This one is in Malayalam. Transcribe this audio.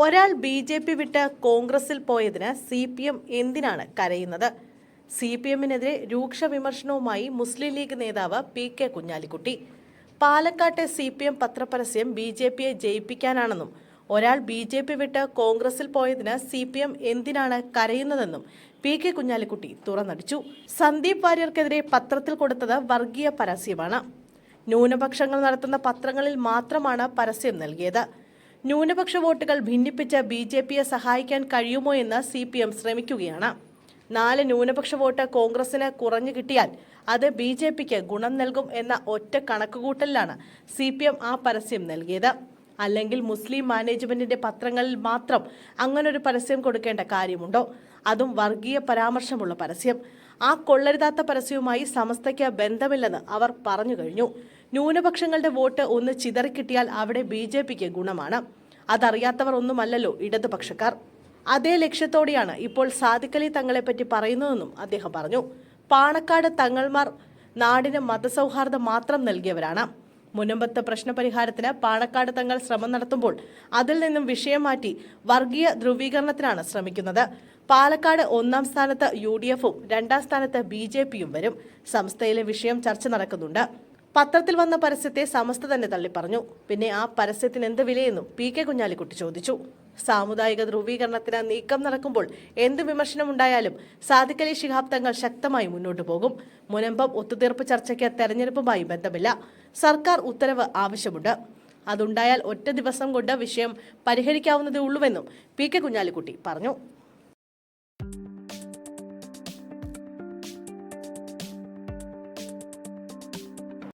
ഒരാൾ ബി.ജെ.പി. വിട്ട് കോൺഗ്രസിൽ പോയതിന് CPM എന്തിനാണ് കരയുന്നത്? CPMനെതിരെ രൂക്ഷ വിമർശനവുമായി മുസ്ലിം ലീഗ് നേതാവ് P.K. കുഞ്ഞാലിക്കുട്ടി. പാലക്കാട്ടെ CPM പത്രപരസ്യം ബി.ജെ.പിയെ ജയിപ്പിക്കാനാണെന്നും ഒരാൾ ബി.ജെ.പി. വിട്ട് കോൺഗ്രസിൽ പോയതിന് CPM എന്തിനാണ് കരയുന്നതെന്നും P.K. കുഞ്ഞാലിക്കുട്ടി തുറന്നടിച്ചു. സന്ദീപ് വാര്യർക്കെതിരെ പത്രത്തിൽ കൊടുത്തത് വർഗീയ പരസ്യമാണ്. ന്യൂനപക്ഷങ്ങൾ നടത്തുന്ന പത്രങ്ങളിൽ മാത്രമാണ് പരസ്യം നൽകിയത്. ന്യൂനപക്ഷ വോട്ടുകൾ ഭിന്നിപ്പിച്ച് ബി.ജെ.പിയെ സഹായിക്കാൻ കഴിയുമോ എന്ന് CPM ശ്രമിക്കുകയാണ്. 4 ന്യൂനപക്ഷ വോട്ട് കോൺഗ്രസിന് കുറഞ്ഞു കിട്ടിയാൽ അത് ബി.ജെ.പിക്ക് ഗുണം നൽകും എന്ന ഒറ്റ കണക്കുകൂട്ടലിലാണ് CPM ആ പരസ്യം നൽകിയത്. അല്ലെങ്കിൽ മുസ്ലിം മാനേജ്മെന്റിന്റെ പത്രങ്ങളിൽ മാത്രം അങ്ങനൊരു പരസ്യം കൊടുക്കേണ്ട കാര്യമുണ്ടോ? അതും വർഗീയ പരാമർശമുള്ള പരസ്യം. ആ കൊള്ളരുതാത്ത പരസ്യവുമായി സമസ്തയ്ക്ക് ബന്ധമില്ലെന്ന് അവർ പറഞ്ഞു കഴിഞ്ഞു. ന്യൂനപക്ഷങ്ങളുടെ വോട്ട് ഒന്ന് ചിതറിക്കിട്ടിയാൽ അവിടെ ബി.ജെ.പിക്ക് ഗുണമാണ്. അതറിയാത്തവർ ഒന്നുമല്ലല്ലോ ഇടതുപക്ഷക്കാർ. അതേ ലക്ഷ്യത്തോടെയാണ് ഇപ്പോൾ സാദിഖ് അലി തങ്ങളെപ്പറ്റി പറയുന്നതെന്നും അദ്ദേഹം പറഞ്ഞു. പാണക്കാട് തങ്ങൾമാർ നാടിന് മതസൗഹാർദ്ദം മാത്രം നൽകിയവരാണ്. മുനമ്പത്ത് പ്രശ്നപരിഹാരത്തിന് പാണക്കാട് തങ്ങൾ ശ്രമം നടത്തുമ്പോൾ അതിൽ നിന്നും വിഷയം മാറ്റി വർഗീയ ധ്രുവീകരണത്തിനാണ് ശ്രമിക്കുന്നത്. പാലക്കാട് 1-ാം സ്ഥാനത്ത് UDF-ഉം 2-ാം സ്ഥാനത്ത് ബി.ജെ.പിയും വരും. സംസ്ഥയിലെ വിഷയം ചർച്ച നടക്കുന്നുണ്ട്. പത്രത്തിൽ വന്ന പരസ്യത്തെ സമസ്ത തന്നെ തള്ളിപ്പറഞ്ഞു. പിന്നെ ആ പരസ്യത്തിന് എന്ത് വിലയെന്നും P.K. കുഞ്ഞാലിക്കുട്ടി ചോദിച്ചു. സാമുദായിക ധ്രുവീകരണത്തിന് നീക്കം നടക്കുമ്പോൾ എന്ത് വിമർശനമുണ്ടായാലും സാദിഖ് അലി ശിഹാബ് തങ്ങൾ ശക്തമായി മുന്നോട്ടു പോകും. മുനമ്പം ഒത്തുതീർപ്പ് ചർച്ചയ്ക്ക് തെരഞ്ഞെടുപ്പുമായി ബന്ധമില്ല. സർക്കാർ ഉത്തരവ് ആവശ്യമുണ്ട്. അതുണ്ടായാൽ ഒറ്റ ദിവസം കൊണ്ട് വിഷയം പരിഹരിക്കാവുന്നതേ ഉള്ളൂവെന്നും P.K. കുഞ്ഞാലിക്കുട്ടി പറഞ്ഞു.